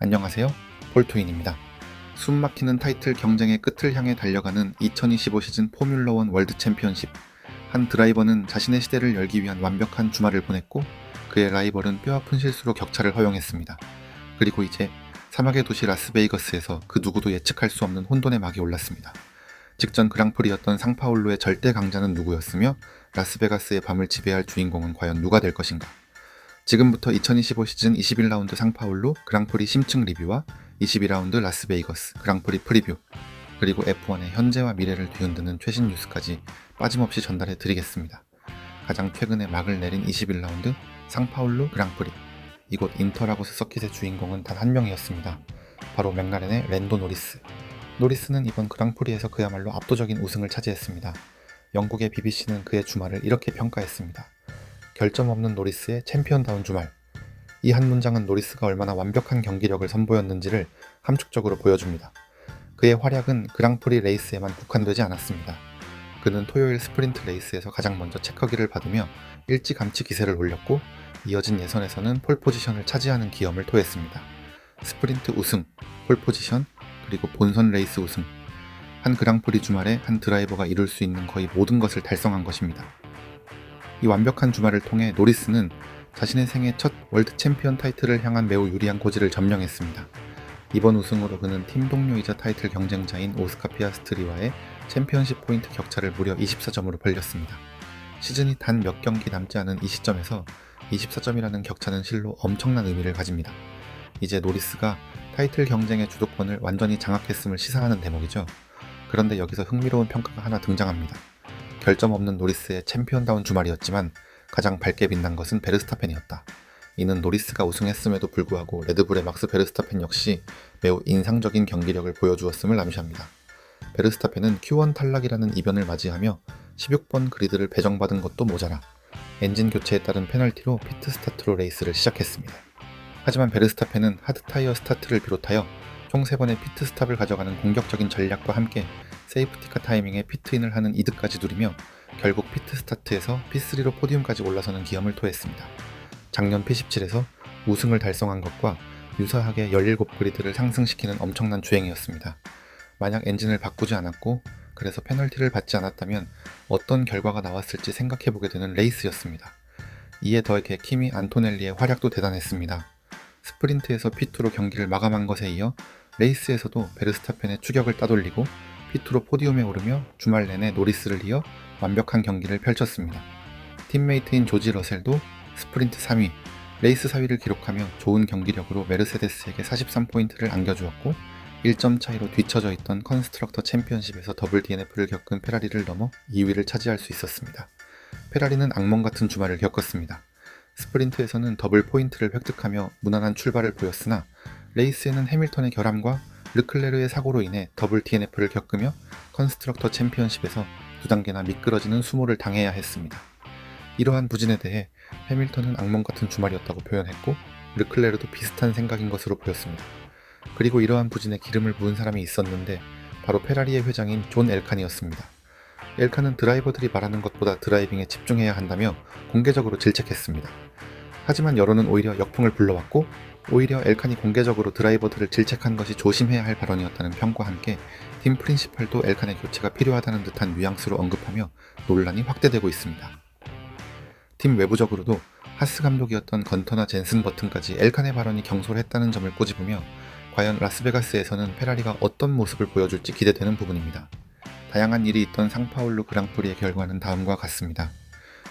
안녕하세요. 폴토인입니다. 숨막히는 타이틀 경쟁의 끝을 향해 달려가는 2025 시즌 포뮬러1 월드 챔피언십. 한 드라이버는 자신의 시대를 열기 위한 완벽한 주말을 보냈고 그의 라이벌은 뼈아픈 실수로 격차를 허용했습니다. 그리고 이제 사막의 도시 라스베이거스에서 그 누구도 예측할 수 없는 혼돈의 막이 올랐습니다. 직전 그랑프리였던 상파울루의 절대 강자는 누구였으며 라스베가스의 밤을 지배할 주인공은 과연 누가 될 것인가? 지금부터 2025 시즌 21라운드 상파울루 그랑프리 심층 리뷰와 22라운드 라스베이거스 그랑프리 프리뷰, 그리고 F1의 현재와 미래를 뒤흔드는 최신 뉴스까지 빠짐없이 전달해 드리겠습니다. 가장 최근에 막을 내린 21라운드 상파울루 그랑프리. 이곳 인터라고스 서킷의 주인공은 단 한 명이었습니다. 바로 맥라렌의 랜도 노리스. 노리스는 이번 그랑프리에서 그야말로 압도적인 우승을 차지했습니다. 영국의 BBC는 그의 주말을 이렇게 평가했습니다. 결점 없는 노리스의 챔피언다운 주말. 이 한 문장은 노리스가 얼마나 완벽한 경기력을 선보였는지를 함축적으로 보여줍니다. 그의 활약은 그랑프리 레이스에만 국한되지 않았습니다. 그는 토요일 스프린트 레이스에서 가장 먼저 체커기를 받으며 일찌감치 기세를 올렸고 이어진 예선에서는 폴포지션을 차지하는 기염을 토했습니다. 스프린트 우승, 폴포지션, 그리고 본선 레이스 우승. 한 그랑프리 주말에 한 드라이버가 이룰 수 있는 거의 모든 것을 달성한 것입니다. 이 완벽한 주말을 통해 노리스는 자신의 생애 첫 월드 챔피언 타이틀을 향한 매우 유리한 고지를 점령했습니다. 이번 우승으로 그는 팀 동료이자 타이틀 경쟁자인 오스카 피아스트리와의 챔피언십 포인트 격차를 무려 24점으로 벌렸습니다. 시즌이 단 몇 경기 남지 않은 이 시점에서 24점이라는 격차는 실로 엄청난 의미를 가집니다. 이제 노리스가 타이틀 경쟁의 주도권을 완전히 장악했음을 시사하는 대목이죠. 그런데 여기서 흥미로운 평가가 하나 등장합니다. 결점 없는 노리스의 챔피언다운 주말이었지만 가장 밝게 빛난 것은 베르스타펜이었다. 이는 노리스가 우승했음에도 불구하고 레드불의 막스 베르스타펜 역시 매우 인상적인 경기력을 보여주었음을 암시합니다. 베르스타펜은 Q1 탈락이라는 이변을 맞이하며 16번 그리드를 배정받은 것도 모자라 엔진 교체에 따른 페널티로 피트 스타트로 레이스를 시작했습니다. 하지만 베르스타펜은 하드타이어 스타트를 비롯하여 총 3번의 피트 스탑을 가져가는 공격적인 전략과 함께 세이프티카 타이밍에 피트인을 하는 이득까지 누리며 결국 피트 스타트에서 P3로 포디움까지 올라서는 기염을 토했습니다. 작년 P17에서 우승을 달성한 것과 유사하게 17그리드를 상승시키는 엄청난 주행이었습니다. 만약 엔진을 바꾸지 않았고 그래서 페널티를 받지 않았다면 어떤 결과가 나왔을지 생각해보게 되는 레이스였습니다. 이에 더해 키미 안토넬리의 활약도 대단했습니다. 스프린트에서 P2로 경기를 마감한 것에 이어 레이스에서도 베르스타펜의 추격을 따돌리고 P2로 포디움에 오르며 주말 내내 노리스를 이어 완벽한 경기를 펼쳤습니다. 팀메이트인 조지 러셀도 스프린트 3위, 레이스 4위를 기록하며 좋은 경기력으로 메르세데스에게 43포인트를 안겨주었고 1점 차이로 뒤처져 있던 컨스트럭터 챔피언십에서 더블 DNF를 겪은 페라리를 넘어 2위를 차지할 수 있었습니다. 페라리는 악몽 같은 주말을 겪었습니다. 스프린트에서는 더블 포인트를 획득하며 무난한 출발을 보였으나 레이스에는 해밀턴의 결함과 르클레르의 사고로 인해 더블 DNF를 겪으며 컨스트럭터 챔피언십에서 2단계나 미끄러지는 수모를 당해야 했습니다. 이러한 부진에 대해 해밀턴은 악몽 같은 주말이었다고 표현했고 르클레르도 비슷한 생각인 것으로 보였습니다. 그리고 이러한 부진에 기름을 부은 사람이 있었는데 바로 페라리의 회장인 존 엘칸이었습니다. 엘칸은 드라이버들이 말하는 것보다 드라이빙에 집중해야 한다며 공개적으로 질책했습니다. 하지만 여론은 오히려 역풍을 불러왔고 오히려 엘칸이 공개적으로 드라이버들을 질책한 것이 조심해야 할 발언이었다는 평과 함께 팀 프린시팔도 엘칸의 교체가 필요하다는 듯한 뉘앙스로 언급하며 논란이 확대되고 있습니다. 팀 외부적으로도 하스 감독이었던 건터나 젠슨 버튼까지 엘칸의 발언이 경솔했다는 점을 꼬집으며 과연 라스베가스에서는 페라리가 어떤 모습을 보여줄지 기대되는 부분입니다. 다양한 일이 있던 상파울루 그랑프리의 결과는 다음과 같습니다.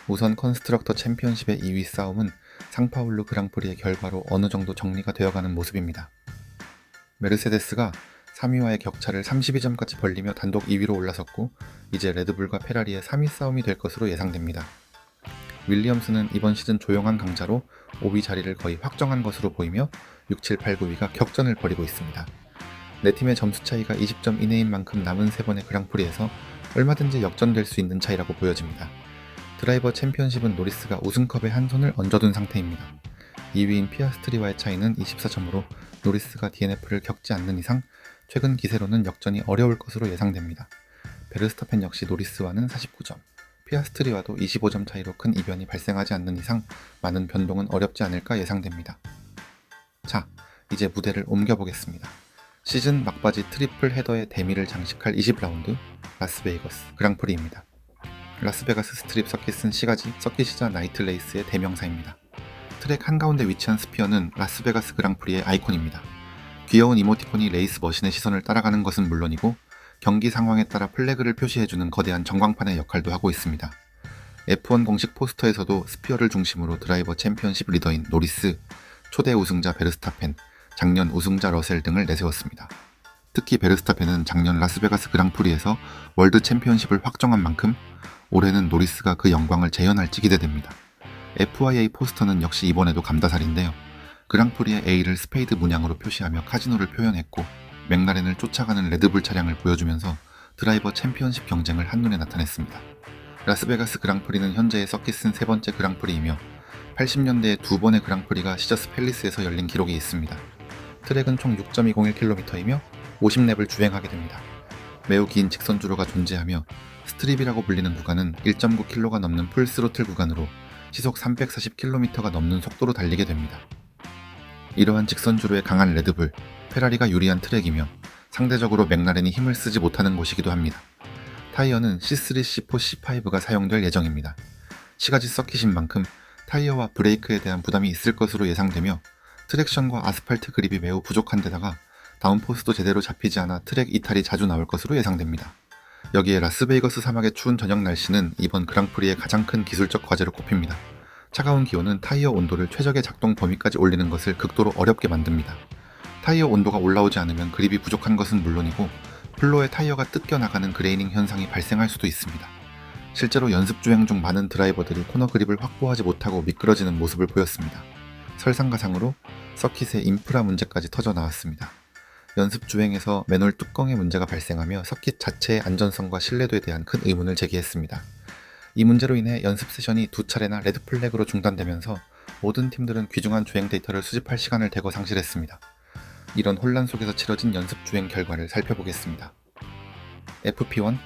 우선 컨스트럭터 챔피언십의 2위 싸움은 상파울루 그랑프리의 결과로 어느 정도 정리가 되어가는 모습입니다. 메르세데스가 3위와의 격차를 32점까지 벌리며 단독 2위로 올라섰고 이제 레드불과 페라리의 3위 싸움이 될 것으로 예상됩니다. 윌리엄스는 이번 시즌 조용한 강자로 5위 자리를 거의 확정한 것으로 보이며 6, 7, 8, 9위가 격전을 벌이고 있습니다. 네 팀의 점수 차이가 20점 이내인 만큼 남은 3번의 그랑프리에서 얼마든지 역전될 수 있는 차이라고 보여집니다. 드라이버 챔피언십은 노리스가 우승컵에 한 손을 얹어둔 상태입니다. 2위인 피아스트리와의 차이는 24점으로 노리스가 DNF를 겪지 않는 이상 최근 기세로는 역전이 어려울 것으로 예상됩니다. 베르스타펜 역시 노리스와는 49점, 피아스트리와도 25점 차이로 큰 이변이 발생하지 않는 이상 많은 변동은 어렵지 않을까 예상됩니다. 자, 이제 무대를 옮겨보겠습니다. 시즌 막바지 트리플 헤더의 대미를 장식할 20라운드 라스베이거스 그랑프리입니다. 라스베가스 스트립 서킷은 시가지 서킷이자 나이트 레이스의 대명사입니다. 트랙 한가운데 위치한 스피어는 라스베가스 그랑프리의 아이콘입니다. 귀여운 이모티콘이 레이스 머신의 시선을 따라가는 것은 물론이고 경기 상황에 따라 플래그를 표시해주는 거대한 전광판의 역할도 하고 있습니다. F1 공식 포스터에서도 스피어를 중심으로 드라이버 챔피언십 리더인 노리스, 초대 우승자 베르스타펜, 작년 우승자 러셀 등을 내세웠습니다. 특히 베르스타펜은 작년 라스베가스 그랑프리에서 월드 챔피언십을 확정한 만큼 올해는 노리스가 그 영광을 재현할지 기대됩니다. FIA 포스터는 역시 이번에도 감다살인데요. 그랑프리의 A를 스페이드 문양으로 표시하며 카지노를 표현했고 맥라렌을 쫓아가는 레드불 차량을 보여주면서 드라이버 챔피언십 경쟁을 한눈에 나타냈습니다. 라스베가스 그랑프리는 현재의 서킷은 세 번째 그랑프리이며 80년대에 두 번의 그랑프리가 시저스 팰리스에서 열린 기록이 있습니다. 트랙은 총 6.201km이며 50랩을 주행하게 됩니다. 매우 긴 직선주로가 존재하며 스트립이라고 불리는 구간은 1.9km가 넘는 풀스로틀 구간으로 시속 340km가 넘는 속도로 달리게 됩니다. 이러한 직선주로의 강한 레드불, 페라리가 유리한 트랙이며 상대적으로 맥라렌이 힘을 쓰지 못하는 곳이기도 합니다. 타이어는 C3, C4, C5가 사용될 예정입니다. 시가지 서킷인 만큼 타이어와 브레이크에 대한 부담이 있을 것으로 예상되며 트랙션과 아스팔트 그립이 매우 부족한 데다가 다운포스도 제대로 잡히지 않아 트랙 이탈이 자주 나올 것으로 예상됩니다. 여기에 라스베이거스 사막의 추운 저녁 날씨는 이번 그랑프리의 가장 큰 기술적 과제로 꼽힙니다. 차가운 기온은 타이어 온도를 최적의 작동 범위까지 올리는 것을 극도로 어렵게 만듭니다. 타이어 온도가 올라오지 않으면 그립이 부족한 것은 물론이고 플로에 타이어가 뜯겨나가는 그레이닝 현상이 발생할 수도 있습니다. 실제로 연습 주행 중 많은 드라이버들이 코너 그립을 확보하지 못하고 미끄러지는 모습을 보였습니다. 설상가상으로 서킷의 인프라 문제까지 터져 나왔습니다. 연습 주행에서 맨홀 뚜껑의 문제가 발생하며 서킷 자체의 안전성과 신뢰도에 대한 큰 의문을 제기했습니다. 이 문제로 인해 연습 세션이 두 차례나 레드 플래그로 중단되면서 모든 팀들은 귀중한 주행 데이터를 수집할 시간을 대거 상실했습니다. 이런 혼란 속에서 치러진 연습 주행 결과를 살펴보겠습니다. FP1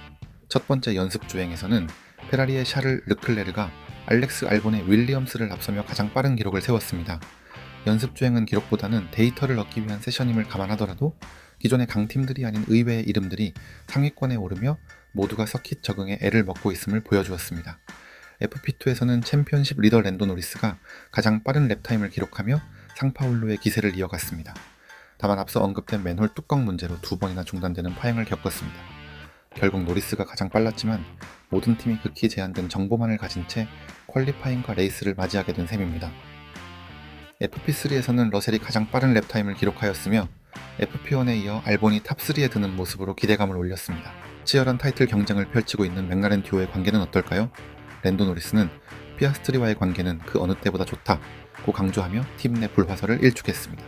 첫 번째 연습 주행에서는 페라리의 샤를 르클레르가 알렉스 알본의 윌리엄스를 앞서며 가장 빠른 기록을 세웠습니다. 연습 주행은 기록보다는 데이터를 얻기 위한 세션임을 감안하더라도 기존의 강팀들이 아닌 의외의 이름들이 상위권에 오르며 모두가 서킷 적응에 애를 먹고 있음을 보여주었습니다. FP2에서는 챔피언십 리더 랜도 노리스가 가장 빠른 랩타임을 기록하며 상파울로의 기세를 이어갔습니다. 다만 앞서 언급된 맨홀 뚜껑 문제로 두 번이나 중단되는 파행을 겪었습니다. 결국 노리스가 가장 빨랐지만 모든 팀이 극히 제한된 정보만을 가진 채 퀄리파잉과 레이스를 맞이하게 된 셈입니다. FP3에서는 러셀이 가장 빠른 랩타임을 기록하였으며 FP1에 이어 알본이 탑3에 드는 모습으로 기대감을 올렸습니다. 치열한 타이틀 경쟁을 펼치고 있는 맥라렌 듀오의 관계는 어떨까요? 랜도 노리스는 피아스트리와의 관계는 그 어느 때보다 좋다고 강조하며 팀 내 불화설을 일축했습니다.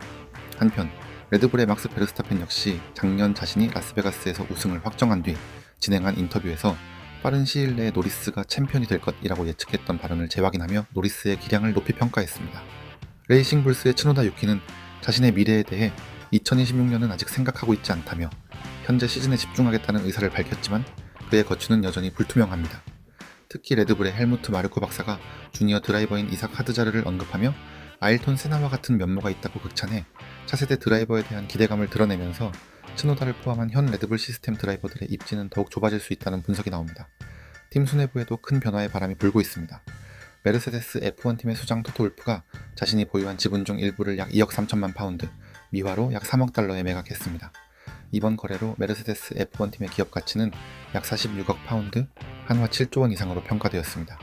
한편 레드불의 막스 베르스타펜 역시 작년 자신이 라스베가스에서 우승을 확정한 뒤 진행한 인터뷰에서 빠른 시일 내에 노리스가 챔피언이 될 것이라고 예측했던 발언을 재확인하며 노리스의 기량을 높이 평가했습니다. 레이싱 불스의 츠노다 유키는 자신의 미래에 대해 2026년은 아직 생각하고 있지 않다며 현재 시즌에 집중하겠다는 의사를 밝혔지만 그의 거취는 여전히 불투명합니다. 특히 레드불의 헬무트 마르코 박사가 주니어 드라이버인 이삭 하드자르를 언급하며 아일톤 세나와 같은 면모가 있다고 극찬해 차세대 드라이버에 대한 기대감을 드러내면서 츠노다를 포함한 현 레드불 시스템 드라이버들의 입지는 더욱 좁아질 수 있다는 분석이 나옵니다. 팀 수뇌부에도 큰 변화의 바람이 불고 있습니다. 메르세데스 F1 팀의 수장 토토 울프가 자신이 보유한 지분 중 일부를 약 2억 3천만 파운드, 미화로 약 3억 달러에 매각했습니다. 이번 거래로 메르세데스 F1 팀의 기업 가치는 약 46억 파운드, 한화 7조 원 이상으로 평가되었습니다.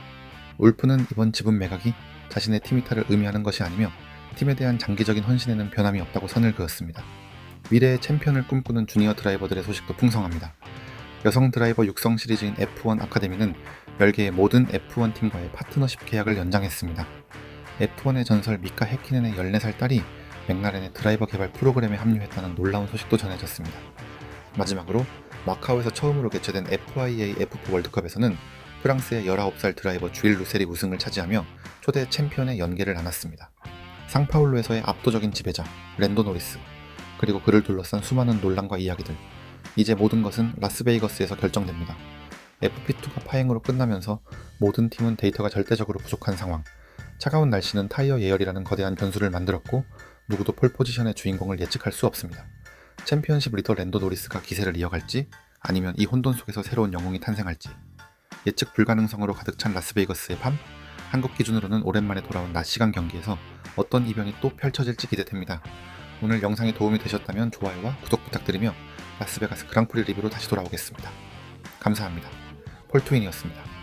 울프는 이번 지분 매각이 자신의 팀 이탈을 의미하는 것이 아니며 팀에 대한 장기적인 헌신에는 변함이 없다고 선을 그었습니다. 미래의 챔피언을 꿈꾸는 주니어 드라이버들의 소식도 풍성합니다. 여성 드라이버 육성 시리즈인 F1 아카데미는 별개의 모든 F1 팀과의 파트너십 계약을 연장했습니다. F1의 전설 미카 해키넨의 14살 딸이 맥라렌의 드라이버 개발 프로그램에 합류했다는 놀라운 소식도 전해졌습니다. 마지막으로 마카오에서 처음으로 개최된 FIA F4 월드컵에서는 프랑스의 19살 드라이버 주일 루셀이 우승을 차지하며 초대 챔피언의 연계를 안았습니다. 상파울루에서의 압도적인 지배자 랜도 노리스, 그리고 그를 둘러싼 수많은 논란과 이야기들, 이제 모든 것은 라스베이거스에서 결정됩니다. FP2가 파행으로 끝나면서 모든 팀은 데이터가 절대적으로 부족한 상황, 차가운 날씨는 타이어 예열이라는 거대한 변수를 만들었고 누구도 폴 포지션의 주인공을 예측할 수 없습니다. 챔피언십 리더 랜도 노리스가 기세를 이어갈지 아니면 이 혼돈 속에서 새로운 영웅이 탄생할지 예측 불가능성으로 가득 찬 라스베이거스의 밤, 한국 기준으로는 오랜만에 돌아온 낮 시간 경기에서 어떤 이변이 또 펼쳐질지 기대됩니다. 오늘 영상이 도움이 되셨다면 좋아요와 구독 부탁드리며 라스베가스 그랑프리 리뷰로 다시 돌아오겠습니다. 감사합니다. 폴트윈이었습니다.